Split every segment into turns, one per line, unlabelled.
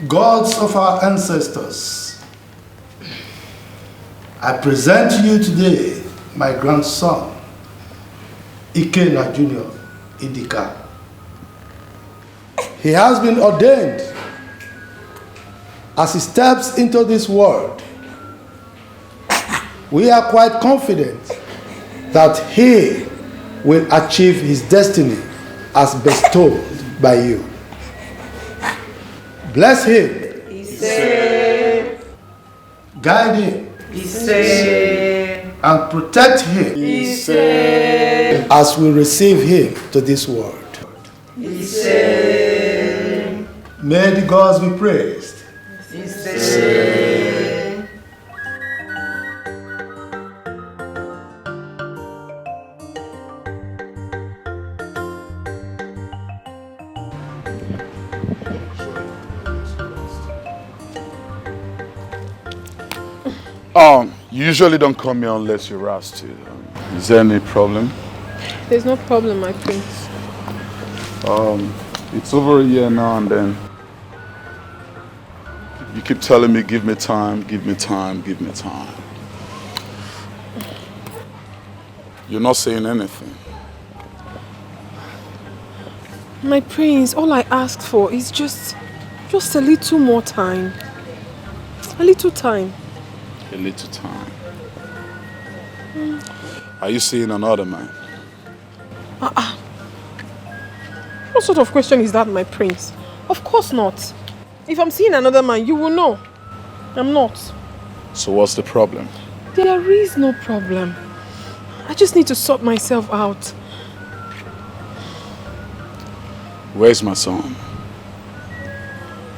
Gods of our ancestors, I present to you today my grandson, Ikenna Jr. Dikeh. He has been ordained. As he steps into this world, we are quite confident that he will achieve his destiny as bestowed by you. Bless him.
Be safe.
Guide him.
Be safe.
And protect him.
Be safe.
As we receive him to this world.
Be safe.
May the gods be praised.
Be safe.
You usually don't come here unless you're asked to. Is there any problem?
There's no problem, my prince.
It's over a year now and then. You keep telling me, give me time, give me time, give me time. You're not saying anything.
My prince, all I asked for is just a little more time. A little time.
A little time. Are you seeing another man?
What sort of question is that, my prince? Of course not. If I'm seeing another man, you will know. I'm not.
So what's the problem?
There is no problem. I just need to sort myself out.
Where's my son?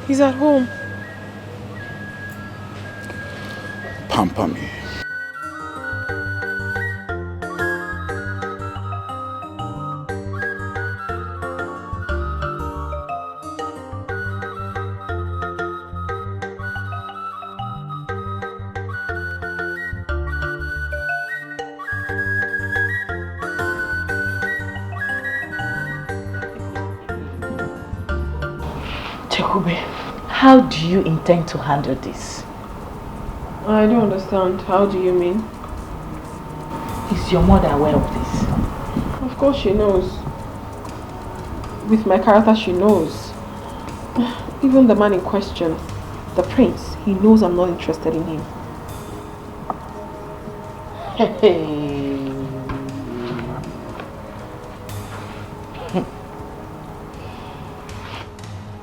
He's at home.
Pamper me.
How do you intend to handle this?
I don't understand. How do you mean?
Is your mother aware of this?
Of course she knows. With my character, she knows. Even the man in question, the prince, he knows I'm not interested in him.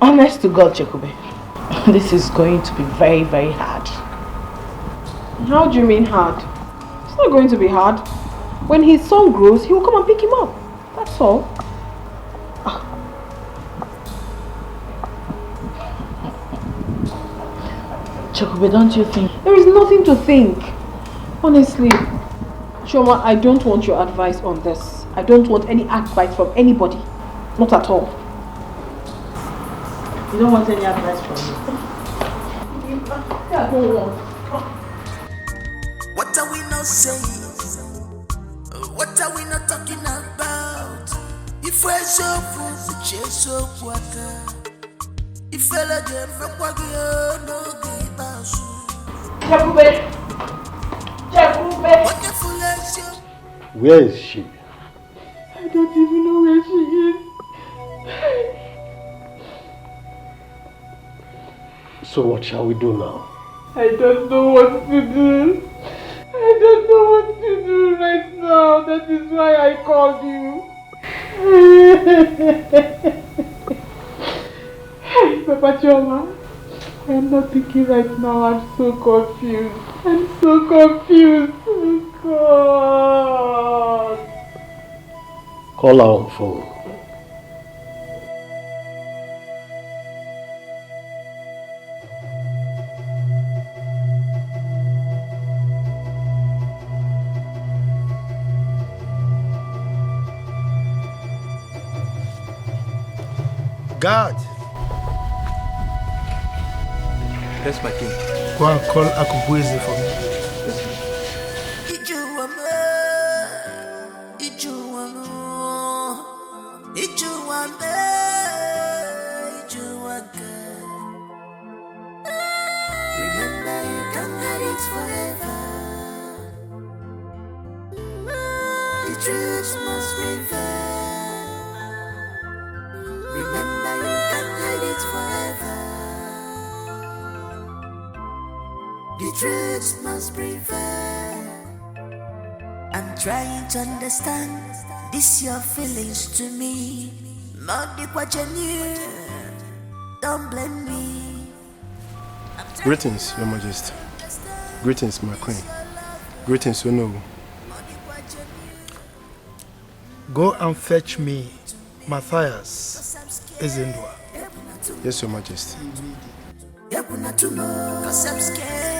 Honest to God, Chekube, this is going to be very, very hard.
How do you mean hard? It's not going to be hard. When his son grows, he will come and pick him up. That's all.
Chekube, don't you think?
There is nothing to think. Honestly, Shoma, I don't want your advice on this. I don't want any advice from anybody. Not at all.
You don't want any advice from me?
Yeah, I don't want.
What are we not saying? What are we not talking about? If we're so full, we're so water. If we're like them, we're no give us.
Where is she?
I don't even know where she is.
So what shall we do now?
I don't know what to do. I don't know what to do right now. That is why I called you. Hey, Papa Choma. I am not thinking right now. I'm so confused. I'm so confused. Oh, God.
Call her on phone. God.
That's my king.
Go and call Akubueze for me.
truth must prevail. I'm trying to understand this your feelings to me. Don't blame me.
Greetings, Your Majesty. Greetings, my queen. Greetings, Onowu. Go and fetch me Matthias Ezendua. Yes, Your Majesty.
Cause I'm scared.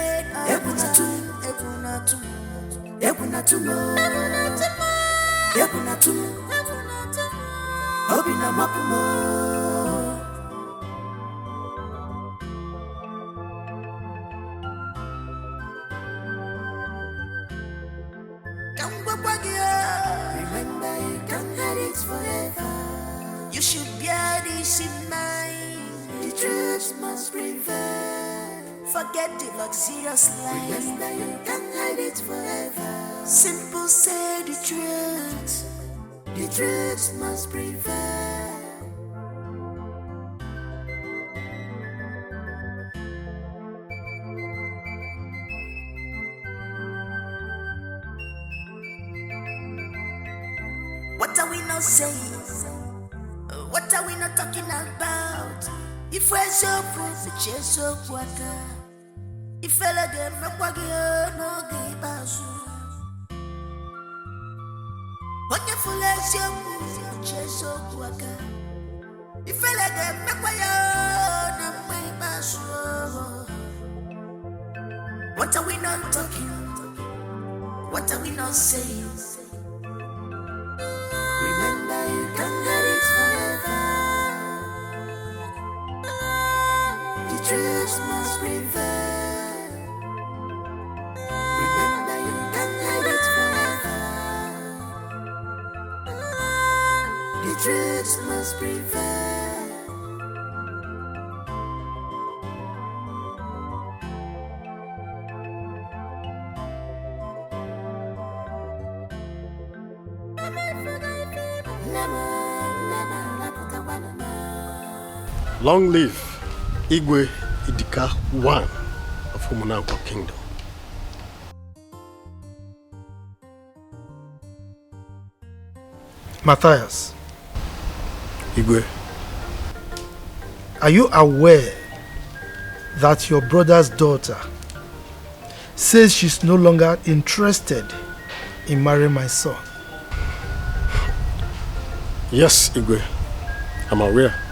Remember, you can't hide it forever. You should bear this in mind. The truth must prevail. Forget the luxurious life. Remember, you can't hide it forever. Simple, say the truth. The truth must prevail. What are we not saying? What are we not talking about? If we're so proof, the chase so quaka. If I let them no give us. What you full of so proof, the chase so quaka. If I let them no give us. What are we not talking? What are we not saying? Remember, you can't get it forever. The truth must prevail. Remember, you can't get it forever. The truth must prevail.
Long live Igwe 2Pac of Umunanko Kingdom. Matthias, Igwe, are you aware that your brother's daughter says she's no longer interested in marrying my son?
Yes, Igwe, I'm aware.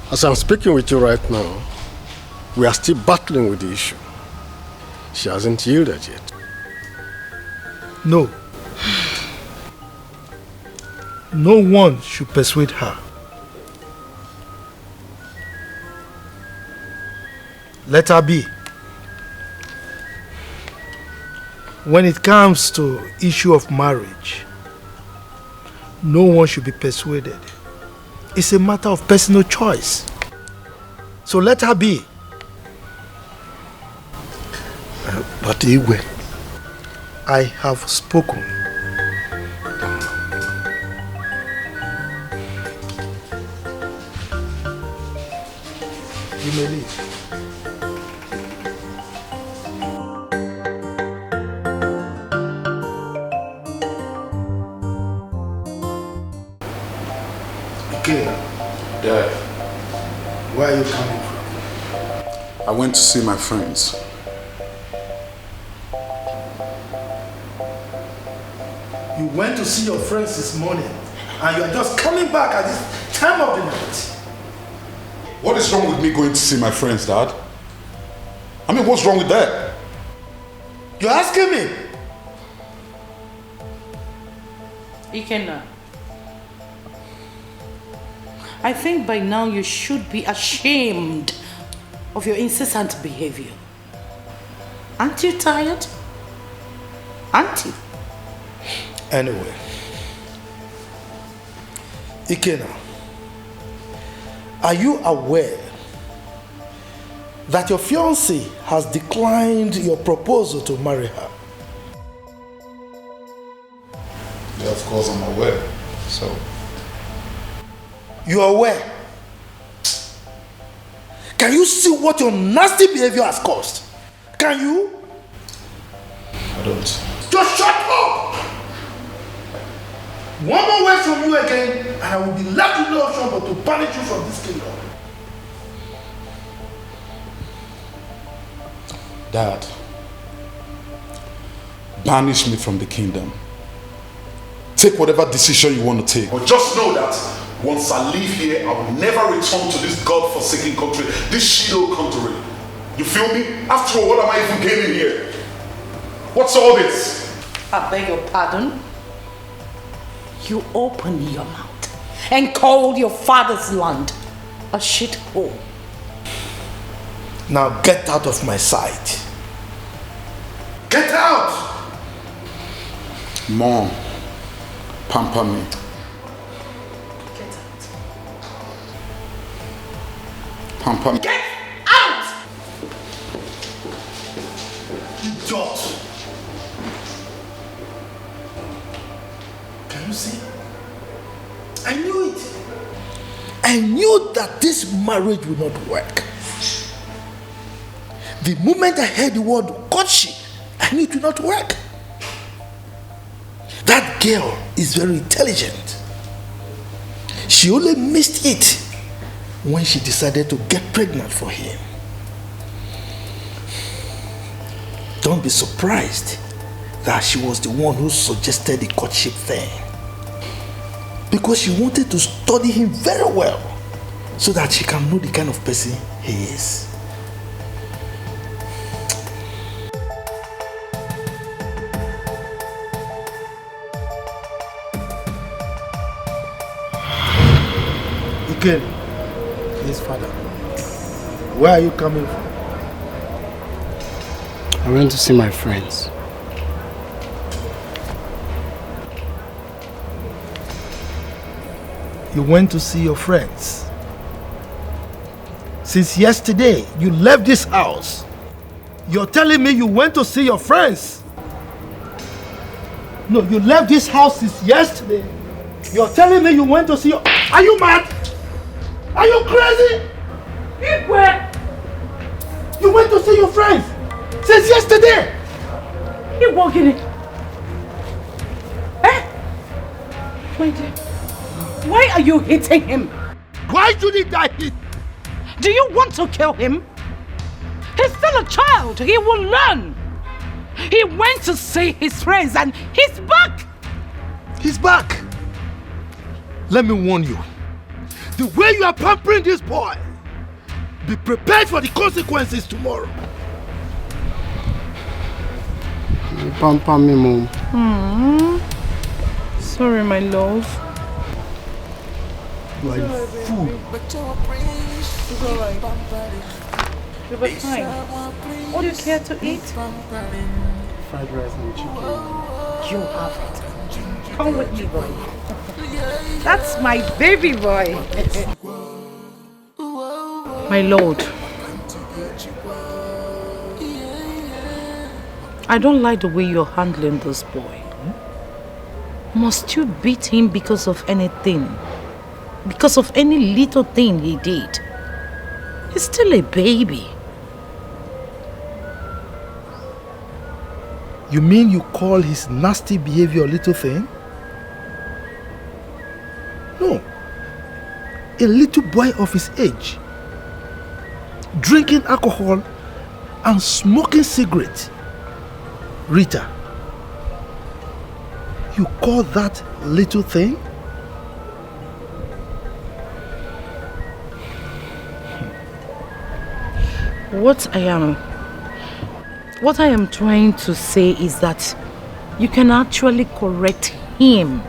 As I'm speaking with you right now, we are still battling with the issue. She hasn't yielded yet.
No. No one should persuade her. Let her be. When it comes to issue of marriage, no one should be persuaded. It's a matter of personal choice. So let her be.
But Igwe,
I have spoken. You may leave.
Dad,
Where are you coming from?
I went to see my friends.
You went to see your friends this morning and you are just coming back at this time of the night.
What is wrong with me going to see my friends, Dad? I mean, what's wrong with that?
You're asking me?
Ikenna, I think by now you should be ashamed of your incessant behavior. Aren't you tired? Aren't you?
Anyway, Ikenna, are you aware that your fiancé has declined your proposal to marry her?
Yeah, of course I'm aware. So,
You are aware? Can you see what your nasty behavior has caused? Can you?
I don't.
Just shut up! One more word from you again, and I will be left with no option but to banish you from this kingdom.
Dad, banish me from the kingdom. Take whatever decision you want to take. But just know that once I leave here, I will never return to this God-forsaken country, this shitty country. You feel me? After all, what am I even gaining here? What's all this?
I beg your pardon? You opened your mouth and called your father's land a shithole.
Now get out of my sight. Get out!
Mom, pamper me.
Get out.
Pamper me.
Get out!
Idiot! Can you see? I knew it. I knew that this marriage would not work. The moment I heard the word courtship, I knew it would not work. That girl is very intelligent. She only missed it when she decided to get pregnant for him. Don't be surprised that she was the one who suggested the courtship thing. Because she wanted to study him very well so that she can know the kind of person he is. Ikenna, his father, where are you coming from?
I went to see my friends.
You went to see your friends. Since yesterday, you left this house. You're telling me you went to see your friends? No, you left this house since yesterday. You're telling me you went to see your... Are you mad? Are you crazy?
Igwe!
You went to see your friends since yesterday.
You walking it? Eh? My dear, why are you hitting him?
Why should he die?
Do you want to kill him? He's still a child. He will learn. He went to see his friends and he's back.
He's back. Let me warn you. The way you are pampering this boy, be prepared for the consequences tomorrow.
You pamper me, Mom.
Sorry, my love.
You are a fool.
It's alright. You'll be fine. What do you care to eat?
Fried rice and chicken.
You have it. Come with me, boy. That's my baby boy.
My lord, I don't like the way you're handling this boy. Must you beat him because of anything? Because of any little thing he did? He's still a baby.
You mean you call his nasty behavior a little thing? No. A little boy of his age, drinking alcohol and smoking cigarettes. Rita, you call that little thing?
What I am trying to say is that you can actually correct him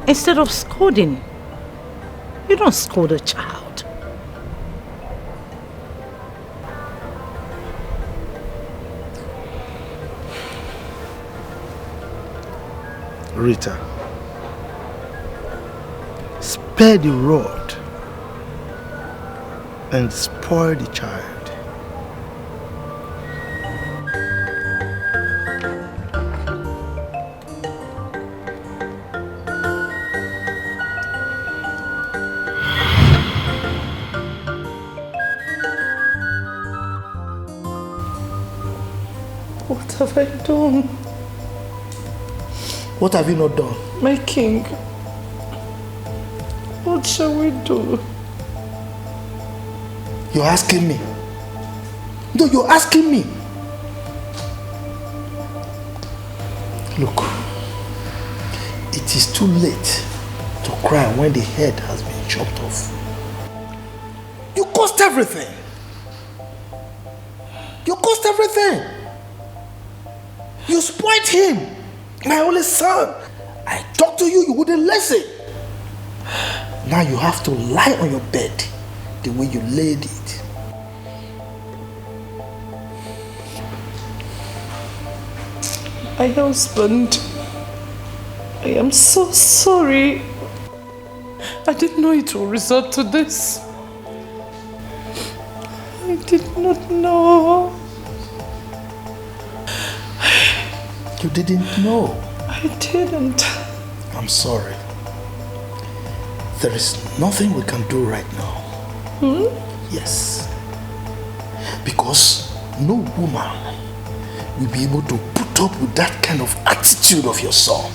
instead of scolding. You don't scold a child.
Rita, spare the rod and spoil the child.
have I done?
What have you not done?
My king, what shall we do?
You're asking me? No, you're asking me. Look, it is too late to cry when the head has been chopped off. You caused everything. You caused everything. You spoiled him, my only son. I talked to you, you wouldn't listen. Now you have to lie on your bed the way you laid it.
My husband, I am so sorry. I didn't know it would resort to this. I did not know.
You didn't know?
I didn't.
I'm sorry. There is nothing we can do right now. Yes. Because no woman will be able to put up with that kind of attitude of your son.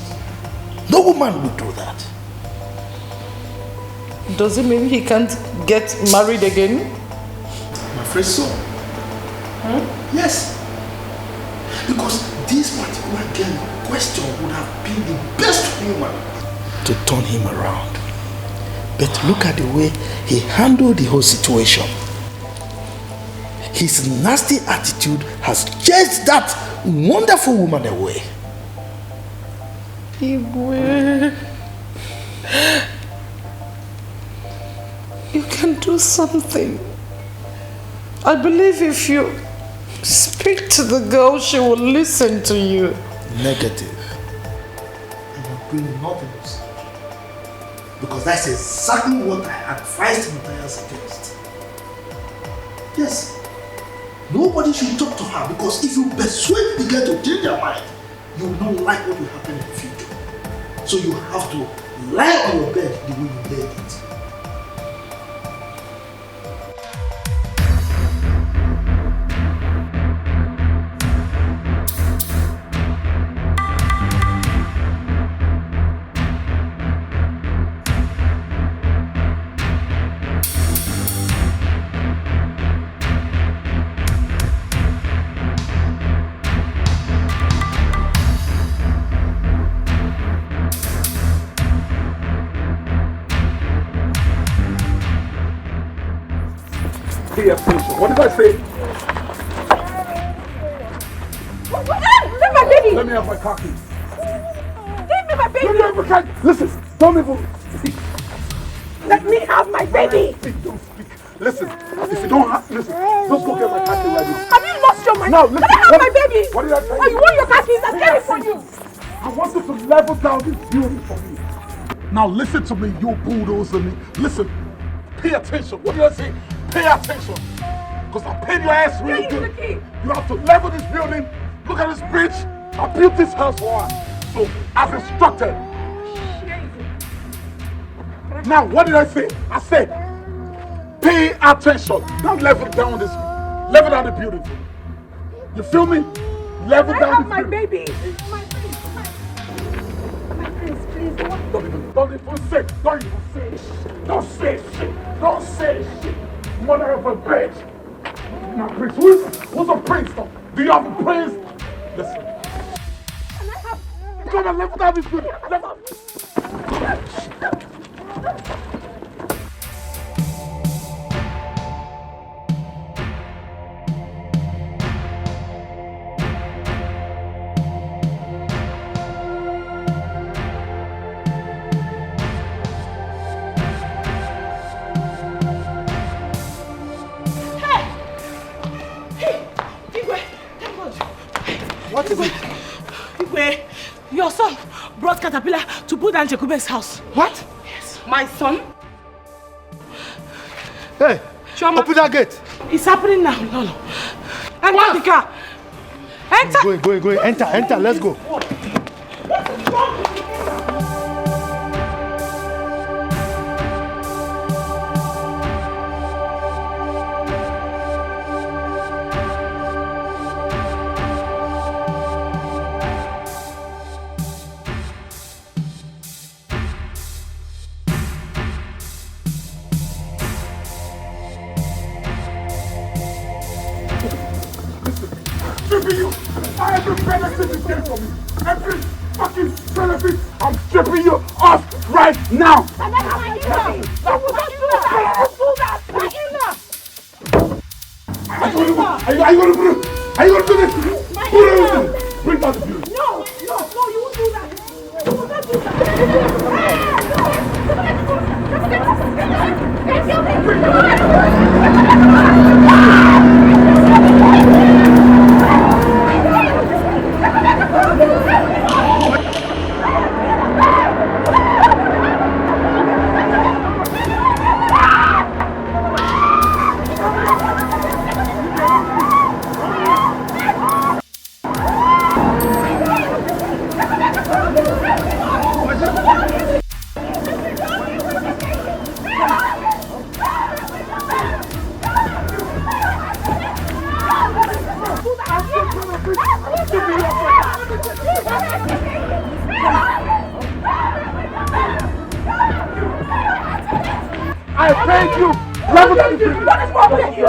No woman will do that.
Does it mean he can't get married again?
I'm afraid so. Yes. Because this particular girl in question would have been the best woman to turn him around. But look at the way he handled the whole situation. His nasty attitude has chased that wonderful woman away.
Igwe, you can do something. I believe if you speak to the girl, she will listen to you.
Negative. I will bring nothing else. Because that's exactly what I advised Matthias against. Yes. Nobody should talk to her, because if you persuade the girl to change her mind, you will not like what will happen in the future. So you have to lie on your bed the way you laid it.
Pay attention. What did I say?
Leave my baby!
Let me have my car keys.
Give me my baby!
Let me have my car. Listen, don't even speak.
Let me have my baby!
Don't speak. Listen, if you don't have, listen, just go get my car keys right now.
Have you lost your mind?
Now, listen.
Let me have my baby!
What did I tell you?
Oh, you want your car keys? I'll get it for you!
I want you to level down this building for me. Now listen to me, you bulldozer me. Listen, pay attention. What did I say? Pay attention. Because I paid your ass really good. You have to level this building. Look at this bridge. I built this house for us. So, as instructed. Now, what did I say? I said, pay attention. Don't level down this. Level down the building for me. You feel me? Level down the building.
Baby. My baby. Please,
Don't even say. Don't even say shit. Don't say shit. Don't say shit. Mother of a bitch. Now, Prince, who's a prince though? Do you have a prince? Listen. Come on, level down this building.
What is it? Igwe, your son brought Caterpillar to put down Jekube's house.
What?
Yes. My son?
Hey,
Chioma,
open that gate.
It's happening now, Lolo. Enter the car. Enter.
Going. Enter. Let's go.
stripping you. Every benefit you get from me. Every fucking benefit. I'm stripping you off right now.
And that's my enough. You will not do that. Do that. My enough.
Are you gonna do this? Bring down the beauty.
No, you won't do that. You will not do that.
I thank you. What is wrong with you?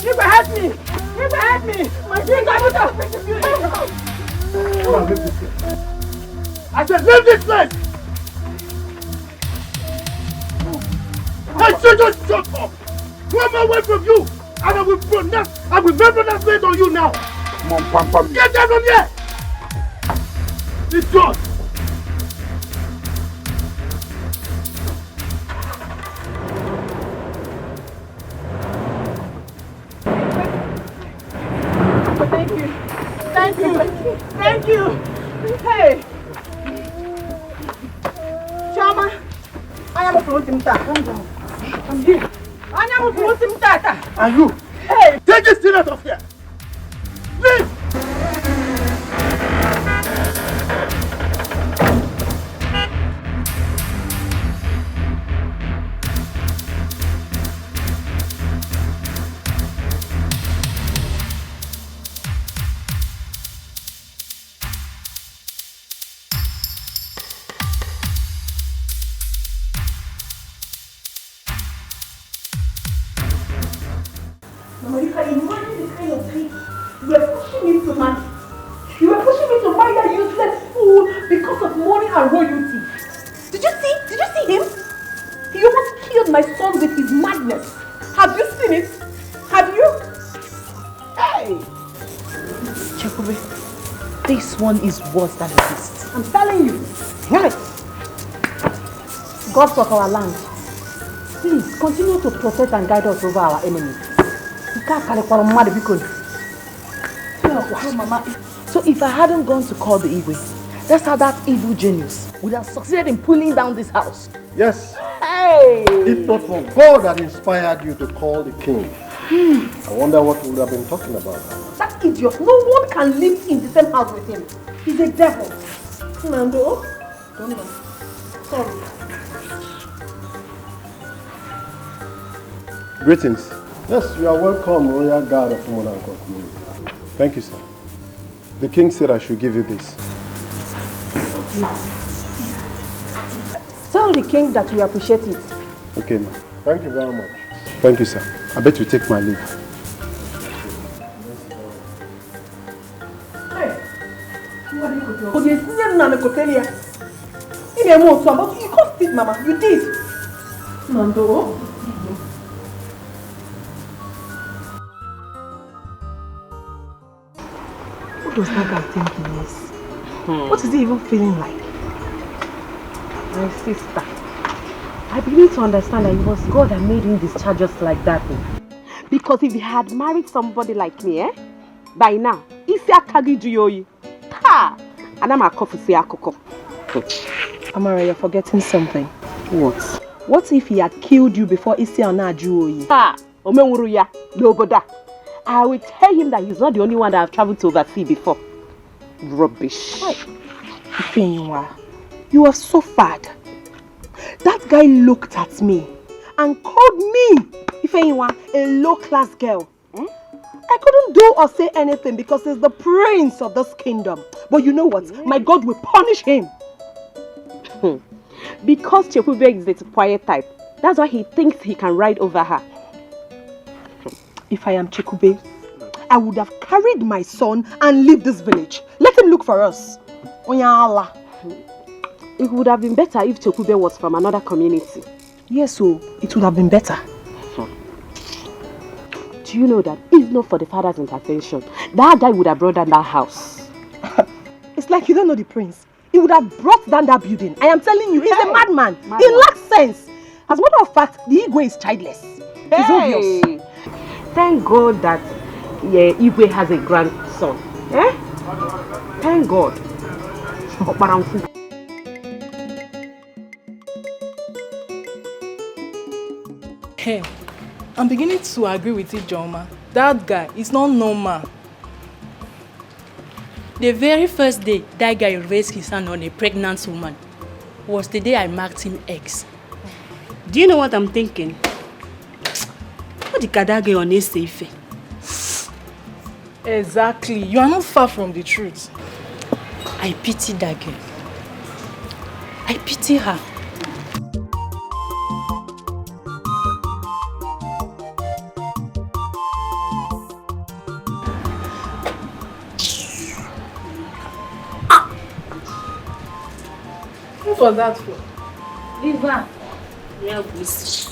You help me! My drink, I will not take you!
Come on, leave this place. I said, leave this place! I said, just shut up! Come away from you! And I will make pronouncement on you now! Come on, Pam. Get down from here! It's yours!
Thank you! Hey! Chama! I am a floating tata. I'm here. I am a floating tata.
And you?
Hey!
Take this thing out of here! Leave!
Mama, you can imagine the kind of thing you were pushing me to marry. You were pushing me to marry that useless fool because of money and royalty. Did you see him? He almost killed my son with his madness. Have you seen it? Have you? Hey!
Chekube, this one is worse than the beast.
I'm telling you. Right. God of our land, please continue to protect and guide us over our enemies.
So if I hadn't gone to call the Igwe, that's how that evil genius would have succeeded in pulling down this house.
Yes.
Hey!
If not for God that inspired you to call the king, I wonder what we would have been talking about.
That idiot, no one can live in the same house with him. He's a devil. Nando, don't even. Sorry.
Greetings. Yes, you are welcome, Royal Guard of Women and Community. Thank you, sir. The king said I should give you this.
Tell the king that we appreciate it.
Okay, ma'am. Thank you very much. Thank you, sir. I bet you take my leave.
Hey, you can't speak, Mama. You did. Nando.
What does that guy think he is? What is he even feeling like?
My sister, I begin to understand that it was God that made him discharge us like that.
Because if he had married somebody like me, by now, isi akagi juyoyi. Ha! Anama kofusi akoko.
Amara, you're forgetting something.
What? What if he had killed you before isi ana juyoyi? Ha! Omenwuru ya, noboda. I will tell him that he's not the only one that I've traveled to overseas before. Rubbish.
Ifenyinwa, you are so bad.
That guy looked at me and called me, Ifenyinwa, a low-class girl. I couldn't do or say anything because he's the prince of this kingdom. But you know what? My God will punish him.
Because Chekube is the quiet type,
That's why he thinks he can ride over her. If I am Chikube, I would have carried my son and leave this village. Let him look for us. Onyala. It would have been better if Chikube was from another community. Yes, so it would have been better. Do you know that if not for the father's intervention, that guy would have brought down that house? It's like you don't know the prince. He would have brought down that building. I am telling you, he's a madman. He lacks sense. As a matter of fact, the Igwe is childless. It's obvious. Thank God that Igwe has a grandson. Thank God.
Hey, I'm beginning to agree with you, Joma. That guy is not normal.
The very first day that guy raised his hand on a pregnant woman was the day I marked him X. Do you know what I'm thinking? What the kadage on his safe?
Exactly. You are not far from the truth.
I pity that girl. I pity her.
What was that for?
Leave her. Yeah, please.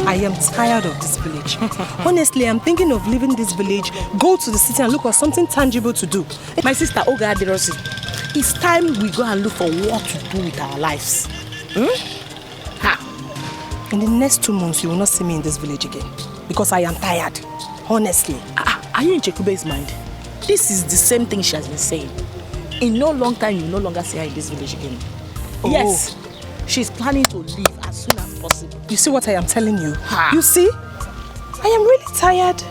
I am tired of this village. Honestly, I'm thinking of leaving this village, go to the city and look for something tangible to do.
My sister Oga Aderosi, it's time we go and look for what to do with our lives.
In the next 2 months, you will not see me in this village again. Because I am tired. Honestly.
Are you in Chekube's mind? This is the same thing she has been saying. In no long time, you will no longer see her in this village again.
Oh.
Yes, she's planning to leave as soon as possible.
You see what I am telling you? You see? I am really tired.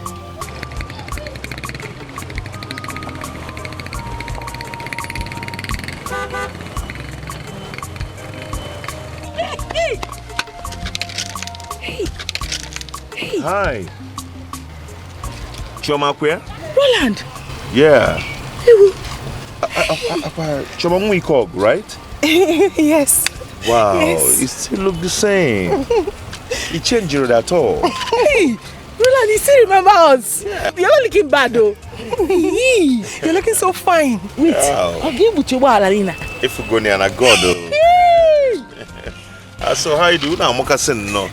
Hey.
Hi. Choma where?
Roland.
Yeah. Choma Mwikog, right?
Yes.
Wow,
Yes.
it still look the same. It changed it at all.
Hey, Roland, you still remember us? Yeah. You're not looking bad though.
You're looking so fine.
Wait,
Wow.
I'll give you a Alina.
If you go near a god. So how you do now? Mokasin no.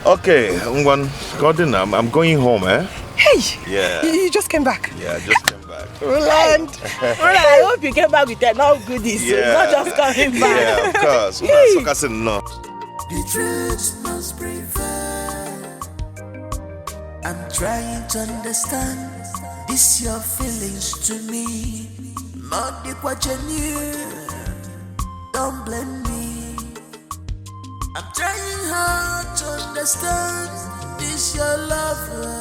Okay, I'm going home, eh?
Hey!
Yeah.
You just came back.
Yeah, I just came back.
Roland, I hope you came back with enough goodies.
Yeah.
Not just coming back.
Yeah, of course. No.
The truth must prevail. I'm trying to understand this your feelings to me. Not the what you knew. Don't blame me. I'm trying hard to understand this your lover.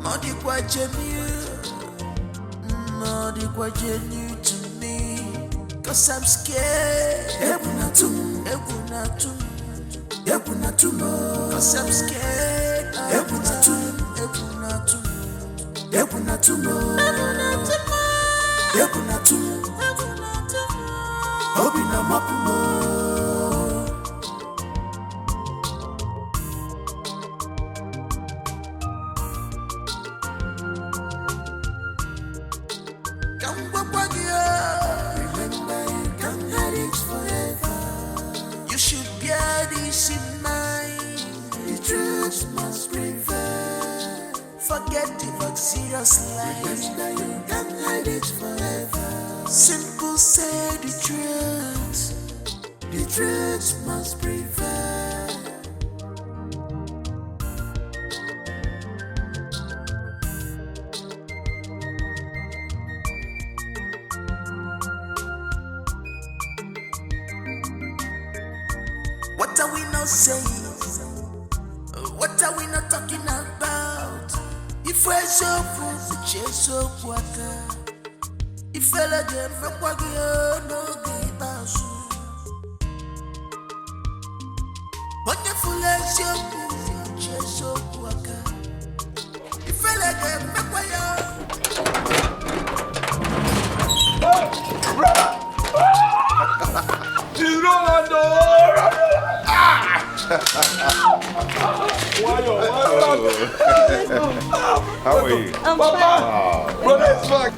Not the what you knew. Not the what you knew to me. Cause I'm scared. Cause I'm scared. You should bear this in mind. The truth must prevail. Forget the luxurious life. You can't hide it forever. Simple, say the truth. The truth must prevail. What are we not saying? What are we not talking about? If we're so full, we chase so waka. If I let them from Wagio, no give us. Wonderful as your food, chase so waka. If I let them from Wagio.
She's Rolando!
How are you?
I'm fine. Brother, it's back.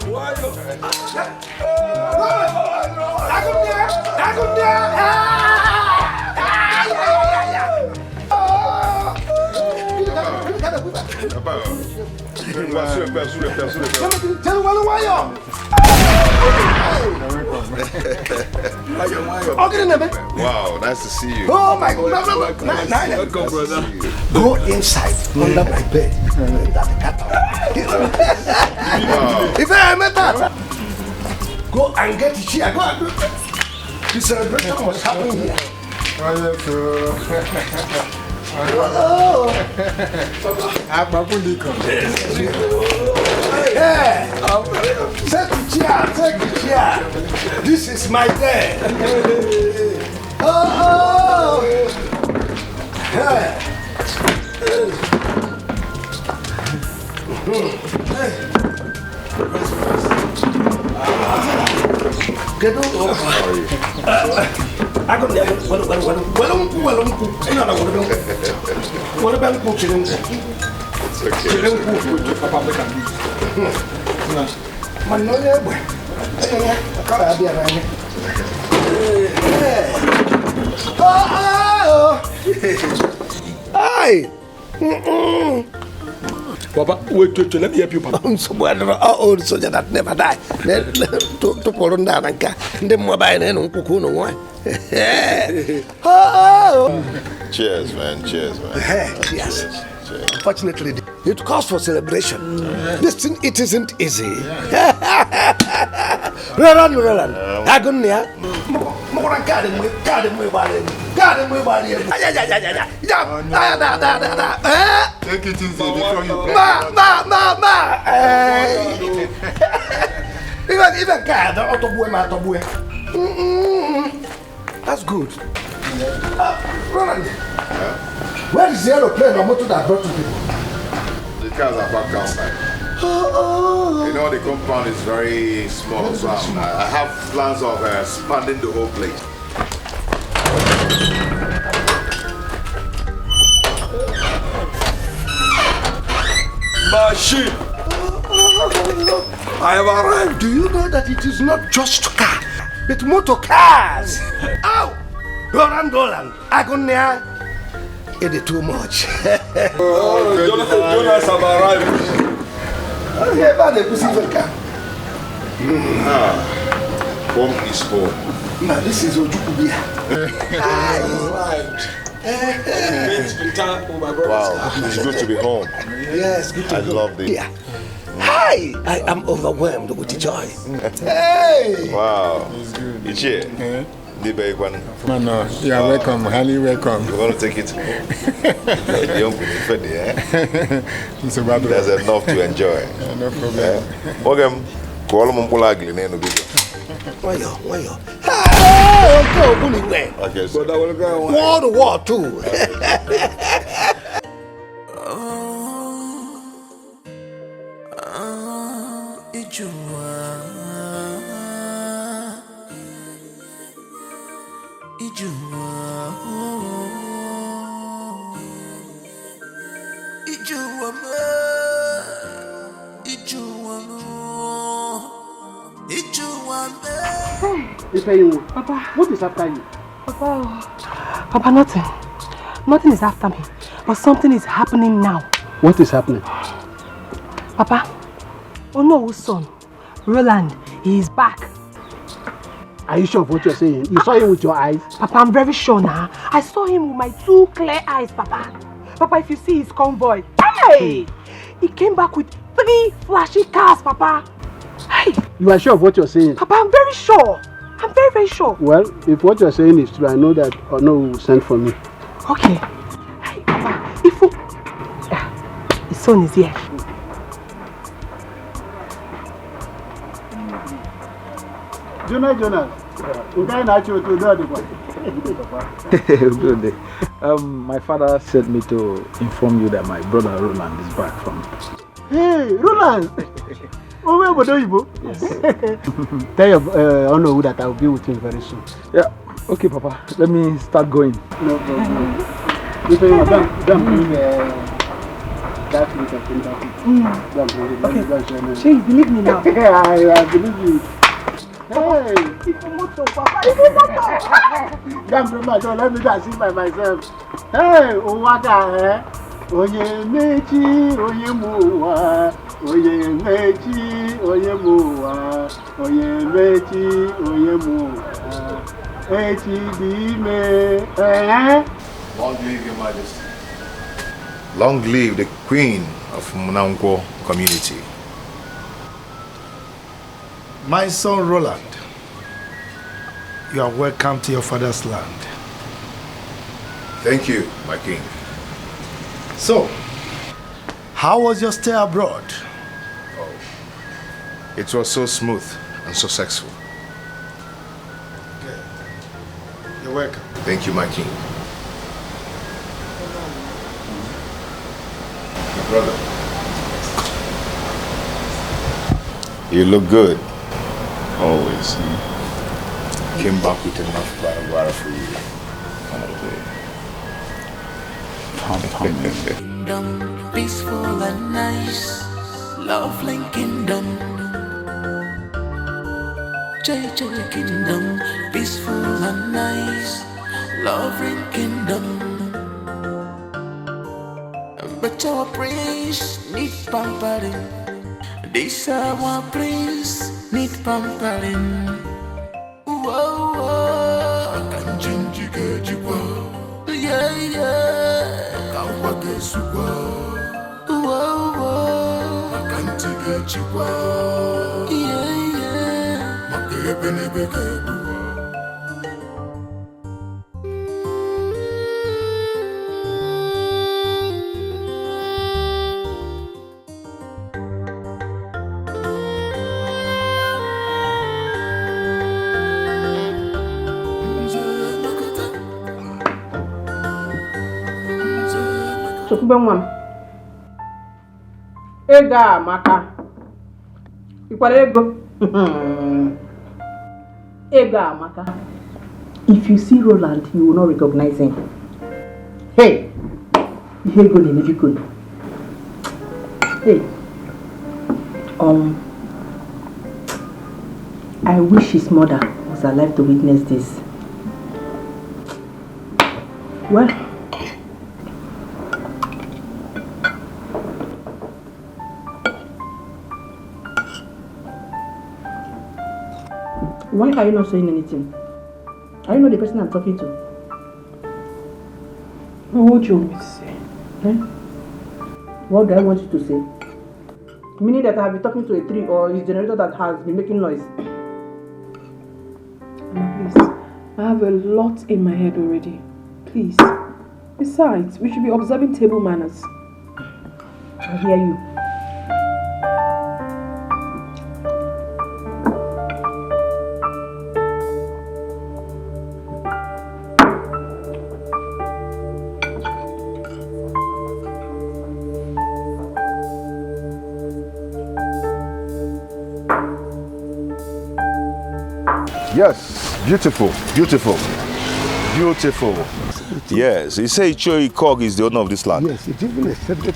Wow, nice to see you.
Oh my God. Welcome, brother. Go inside under my bed. If I met that, go and get the chair. Go and the celebration was happening here. Take the chair. This is my day. Oh. Get over. I got there. What about cooking?
It's okay.
Hi. Papa, wait, let me help you, Papa. I'm so bad. Old soldier that never die. To pour on down and the mobile and Kukuno.
Cheers, man. Cheers, man.
Yes. Unfortunately, it calls for celebration. This thing, it isn't easy. Roland. Agonia. More garden with body.
Take it easy before you
Even God, out of way. That's good. Roland, where is the aeroplane or motor that brought you people?
The cars are back outside. You know, the compound is very small, so I have plans of expanding the whole place.
Machine! I have arrived. Do you know that it is not just car, but motor cars? Ow! Roland, Agonia. It is too much.
Jonas have arrived. Home is home.
Now this is Ojukubia.
Wow, it's good to be home.
Yes, good to be home.
I love this.
Yeah. Hi, I am overwhelmed with joy. Hey!
Wow. Ichie.
No, you are welcome, highly welcome.
You want to take it? There's enough to enjoy.
No problem.
Okay, call them ugly name.
Why?
Okay,
so World War II.
Papa,
what is after you?
Papa, nothing. Nothing is after me. But something is happening now.
What is happening?
Papa, Ono's son, Roland, he is back.
Are you sure of what you're saying? You saw him with your eyes?
Papa, I'm very sure now. I saw him with my 2 clear eyes, Papa. Papa, if you see his convoy, hey! He came back with 3 flashy cars, Papa. Hey!
You are sure of what you're saying?
Papa, I'm very sure. I'm very, very sure.
Well, if what you're saying is true, I know that Ono will send for me.
Okay. Hey, Papa, if you... his son is here.
Jonas.
My father sent me to inform you that my brother Roland is back from...
Hey, Roland! Yes. Tell your Ono that I'll be with him very soon.
Yeah, okay, Papa. Let me start going.
No problem. If you don't bring that little thing back. Don't bring it.
Okay. Shay, you believe me now?
Yeah, I believe you. Hey! Don't let me dance by myself. Hey, Owaka, Oye Mechi, Oye Mua, Oye Mechi, Oye Mua, Oye Mechi, Oye Mua, Dime.
Long live your majesty. Long live the queen of Munangwo community.
My son Roland, you are welcome to your father's land.
Thank you, my king.
So, how was your stay abroad?
Oh, it was so smooth and so successful.
Okay. You're welcome.
Thank you, my king. My brother. You look good. Always. Came back with enough guara for you.
Kingdom, peaceful and nice, lovely kingdom. JJ kingdom, peaceful and nice, lovely kingdom. But our prince need pampering. This our prince need pampering. Whoa, whoa, I can change you, get you, yeah, yeah. Whoa, whoa, I can't get you, yeah, yeah. My baby,
Ega maka ikwara ego Ega maka. If you see Roland, you will not recognize him. Hey, here go the good. Hey, I wish his mother was alive to witness this. Well, why are you not saying anything? Are you not the person I'm talking to? What do you want me to say? Eh? What do I want you to say? Meaning that I have been talking to a tree or his generator that has been making noise?
Please, I have a lot in my head already. Please. Besides, we should be observing table manners.
I hear you.
Yes, beautiful, beautiful, beautiful. Yes, he said Choi Kog is the owner of this land.
Yes, it's even accepted.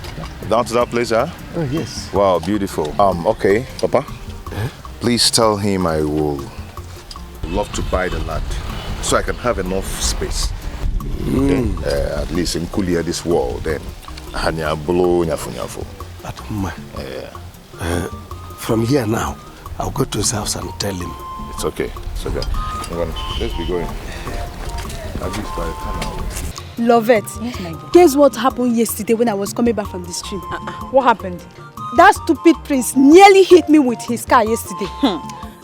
Down to that place, huh?
Oh, yes.
Wow, beautiful. Okay, Papa. Please tell him I will love to buy the land so I can have enough space. Okay? At least in Kulia this wall, then.
From here now, I'll go to his house and tell him.
It's okay. It's okay. Let's be going.
Love it. Yes, my dear. Guess what happened yesterday when I was coming back from the stream?
What happened?
That stupid prince nearly hit me with his car yesterday.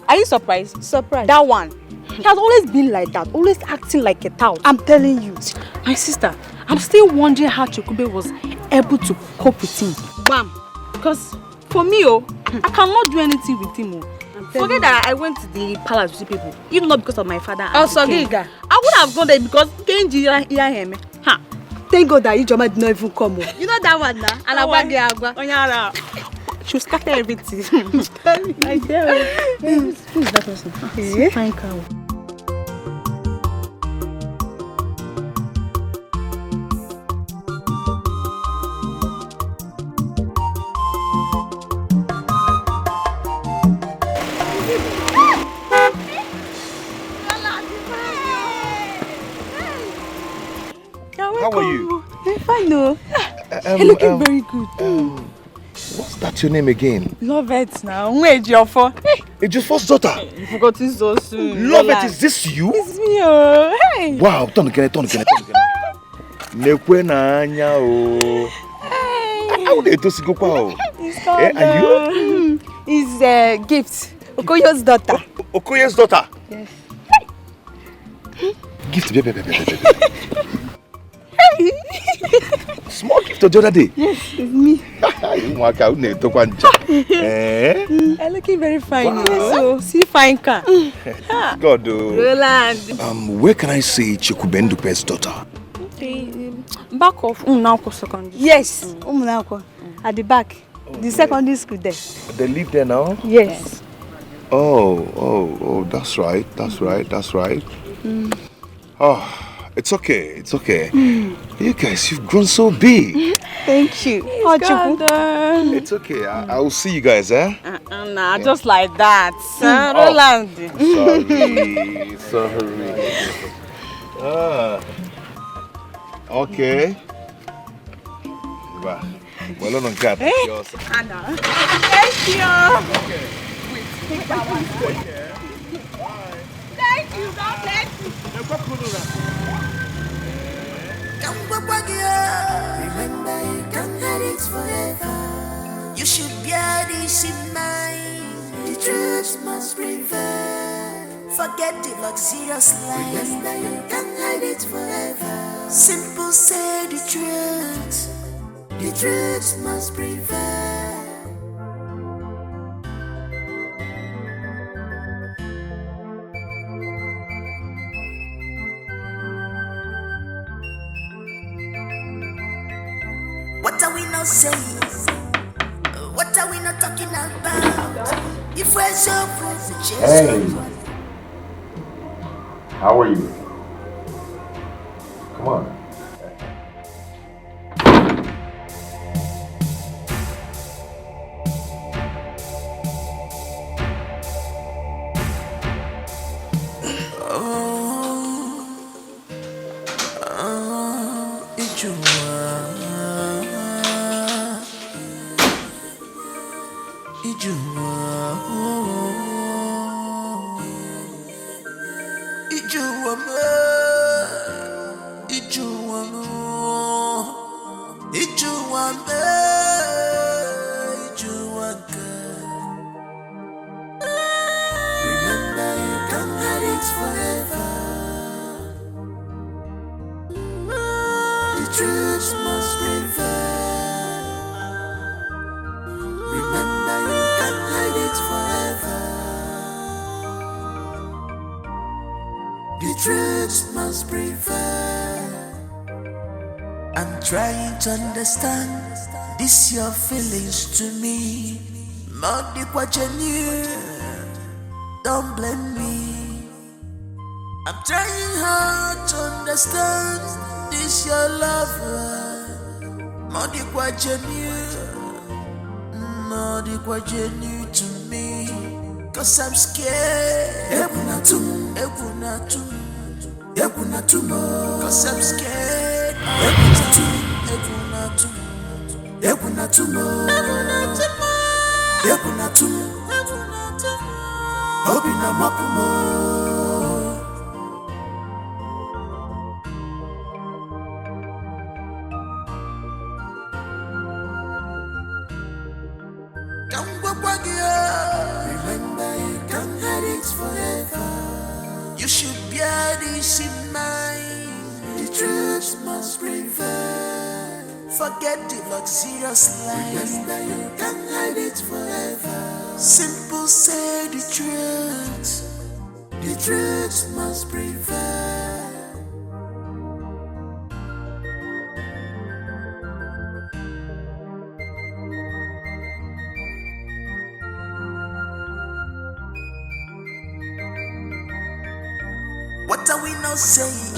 Are you surprised?
Surprised.
That one. He has always been like that, always acting like a tout.
I'm telling you.
My sister, I'm still wondering how Chukube was able to cope with him.
Bam.
Because for me, I cannot do anything with him. Forget that I went to the palace to see people, even not because of my father.
Also,
Giga. I would have gone there because Kenji hear him.
Thank God that Ijoma did not even come.
You know that one now? And Onyara. She'll scatter everything. I dare. Who is that person? Fine cow.
How are you?
I'm fine, no. You're looking very good.
What's that your name again?
Love it now. Where's your for?
It's your first daughter.
You forgot it so soon.
Love it, is this you?
It's me, oh. Hey.
Wow, turn again. Nekwe na anya o. How did you go kwa?
It's called.
Are you?
It's a gift. Okoyo's daughter.
Okoye's daughter?
Yes.
Gift, baby. Small gift the other day.
Yes, it's me.
You're looking very fine.
Wow.
So, see fine car.
God, oh.
Roland.
Where can I see Chikubendupe's daughter?
Back of Umunako Secondary.
Yes, Umunako. At the back. The secondary school there.
They live there now?
Yes.
Oh, that's right. Oh. It's okay. You guys, you've grown so big.
Thank you.
It's okay. I'll see you guys, eh?
Nah, just like that. Roland.
Sorry. Okay. Well, on cat.
Anna. Thank you.
Okay.
Wait, take that one. Thank you. God bless you.
Remember, you can't hide it forever. You should bear this in mind. The truth must prevail. Forget the luxurious life. Remember, you can't hide it forever. Simple, say the truth. The truth must prevail. What are we not saying? What are we not talking about? If we're so proof,
Hey, how are you? Come on.
Trying to understand this your feelings to me. Not the what you knew. Don't blame me. I'm trying hard to understand this your love. Not the what you knew. Not the what you knew to me. Cause I'm scared. Cause I'm scared. Obina mapumo. Remember, you can't hide it forever. You should bear this in mind. The truth must prevail. Forget the luxurious life. Remember, you can't hide it forever. Simple, say the truth. The truth must prevail. What are we not saying?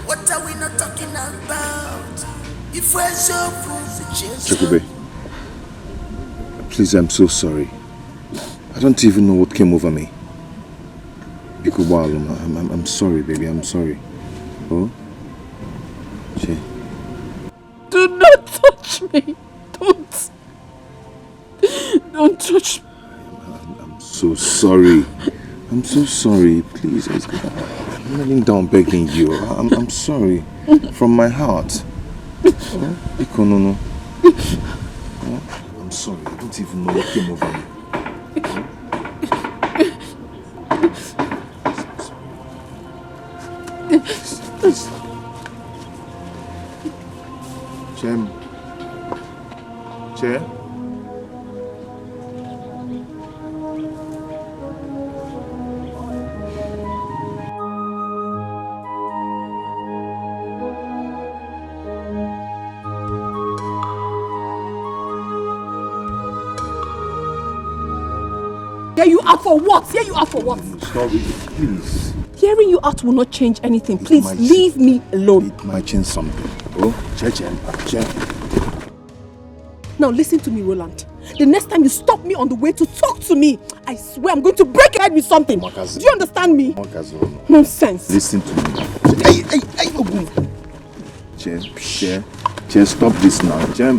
What are we not talking about? If we're so
Chukube, please, I'm so sorry. I don't even know what came over me. I'm sorry, baby, I'm sorry. Oh? Che.
Do not touch me. Don't touch me.
I'm so sorry. I'm so sorry. Please, I'm kneeling down begging you. I'm sorry. From my heart. Oh, Ikonono. Oh, I'm sorry. I don't even know what came over me. Please. Chem.
Here you are for what? Here you are for what?
Sorry, please.
Hearing you out will not change anything. Please leave me alone.
It might change something. Oh, Che.
Now listen to me, Roland. The next time you stop me on the way to talk to me, I swear I'm going to break your head with something. Do you understand me? Nonsense.
Listen to me. Che, stop this now. Che.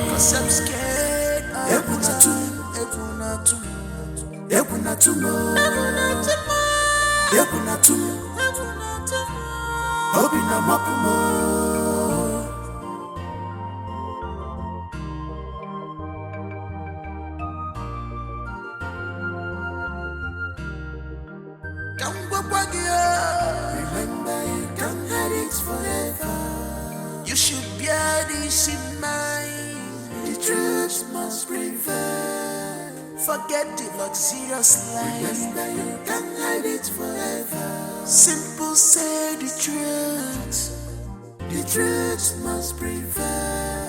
Cause I'm scared. Remember, you can't hide it forever. You should bear this in mind. The truth must prevail. Forget the luxurious life. Remember, you can't hide it forever. Simple, say the truth. The truth must prevail.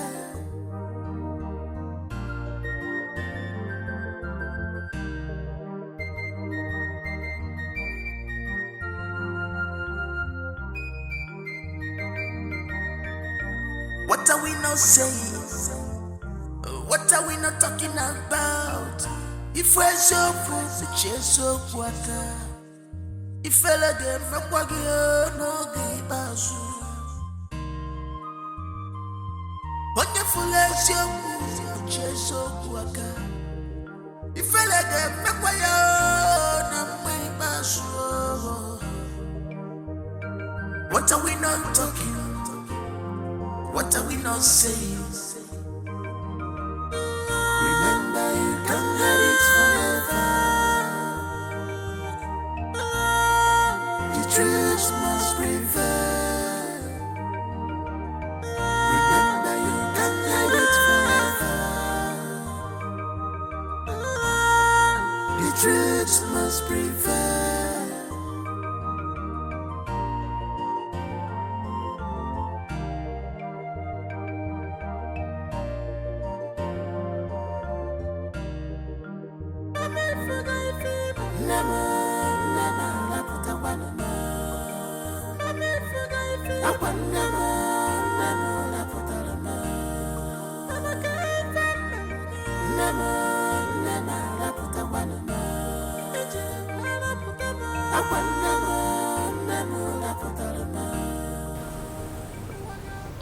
What are we not saying? What are we not talking about? If we're so full, the chase so water. If fella dem no give us. Wonderful as you the chase so water. If fella dem no give us. What are we not talking? What are we not saying? Remember, you can't hide it forever. The truth must prevail. Remember, you can't hide it forever. The truth must prevail.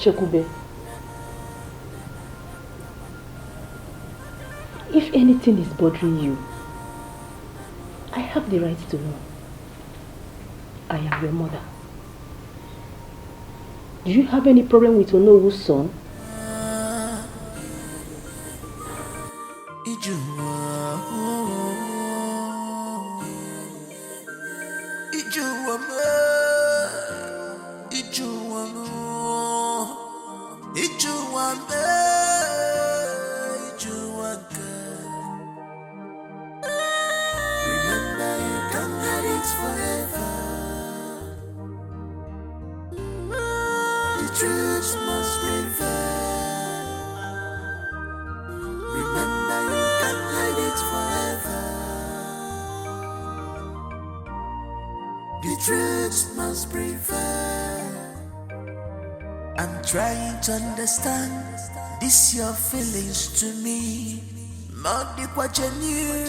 Chekube, if anything is bothering you, I have the right to know. I am your mother. Do you have any problem with Onowu's son?
Trying to understand this your feelings to me. Not the what you knew.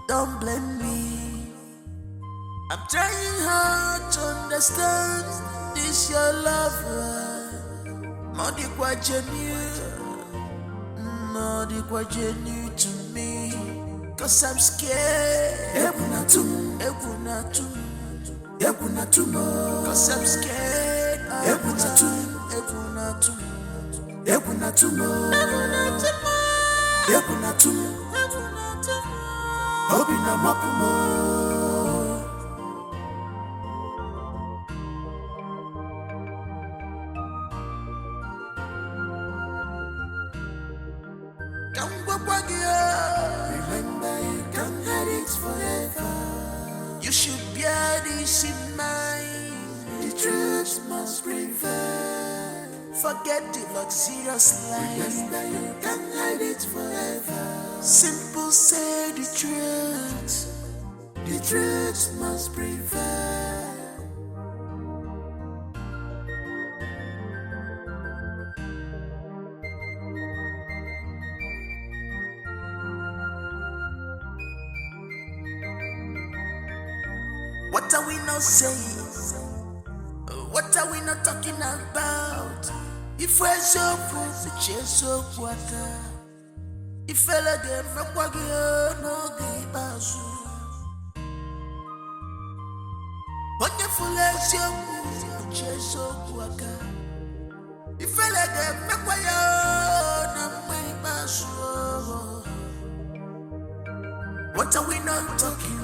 Don't blame me. I'm trying hard to understand this your lover. Not the what you knew. Not the what you knew to me. Cause I'm scared. Cause I'm scared. Remember you can't hide it forever. You should bear this in mind. The truth must prevail. Forget the luxurious life. Remember you can't hide it forever. Simple say the truth. The truth must prevail. What are we not saying? What are we not talking about? If we're so full, the chase so water. If fella them from Wagio, no give us. Wonderful as your the chase so water. If fella them from Wagio, no give us. What are we not talking?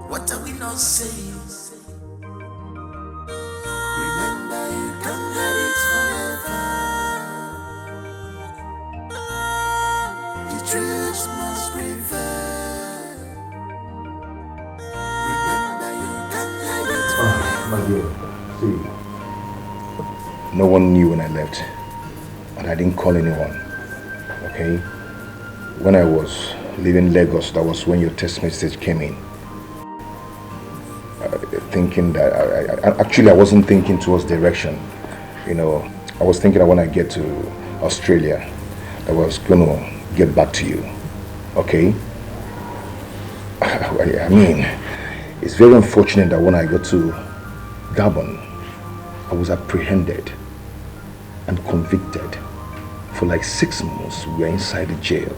What are we not saying? Remember you can't have it forever. The truth must prevail. Remember you can't have it forever.
My dear, see, no one knew when I left, and I didn't call anyone, okay? When I was leaving Lagos, that was when your text message came in. Thinking that I wasn't thinking towards direction, you know. I was thinking that when I get to Australia, I was gonna get back to you, okay? I mean, it's very unfortunate that when I got to Gabon, I was apprehended and convicted for like 6 months. We were inside the jail.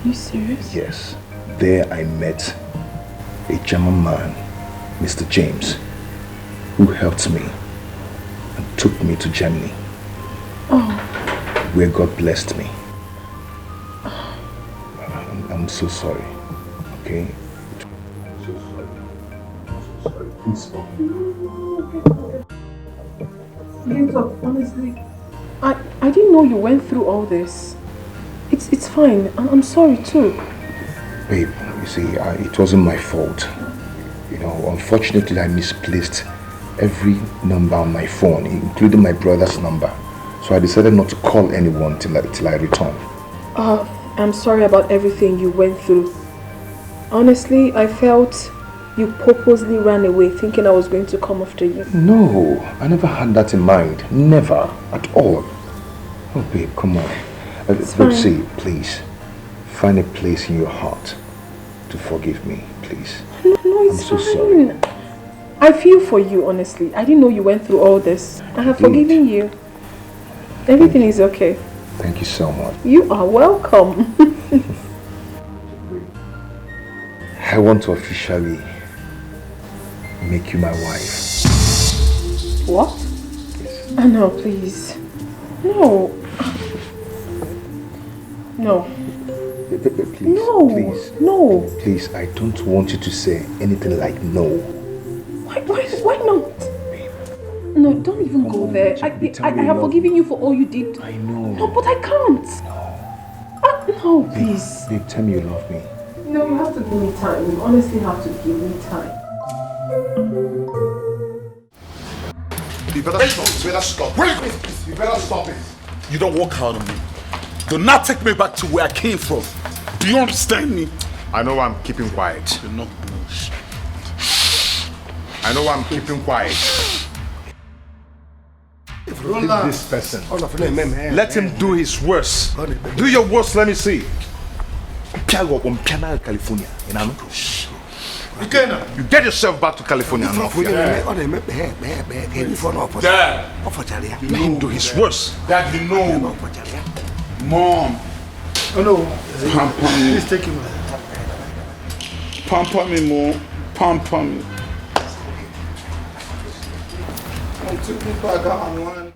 Are you serious?
Yes. There I met a German man, Mr. James, who helped me and took me to Germany, where God blessed me. I'm so sorry, okay? I'm so sorry. I'm so sorry. Please
forgive me. Honestly, I didn't know you went through all this. It's fine. I'm sorry too.
Babe, you see, it wasn't my fault. You know, unfortunately, I misplaced every number on my phone, including my brother's number. So I decided not to call anyone till I return.
I'm sorry about everything you went through. Honestly, I felt you purposely ran away thinking I was going to come after you.
No, I never had that in mind. Never. At all. Oh, babe, come on. Let's see, please. Find a place in your heart to forgive me, please.
No, it's
I'm so
fine.
sorry.
I feel for you, honestly. I didn't know you went through all this. I have forgiven you. Everything is okay.
Thank you so much.
You are welcome.
I want to officially make you my wife.
What? No, please. No. No.
Please,
No.
please.
No.
Please, I don't want you to say anything like no.
Why not? No, don't even go there. I have forgiven you for all you did.
I know.
No, but I can't. No, please.
Babe, tell me you love me.
No, you have to give me time. You honestly have to give me time.
You better stop. You better stop. Wait, you better stop it. You don't walk out on me. Do not take me back to where I came from. Do you understand me?
I know I'm keeping quiet.
You're not.
I know I'm keeping quiet.
This person.
Let him do his worst. Do your worst, let me see.
California,
Ikenna,
you get yourself back to California now.
Dad,
let him do his worst.
Dad, you know. Mom.
Oh no.
Pamper me.
Please take him.
Pamper me, Mom. Pamper me. I took me back on one.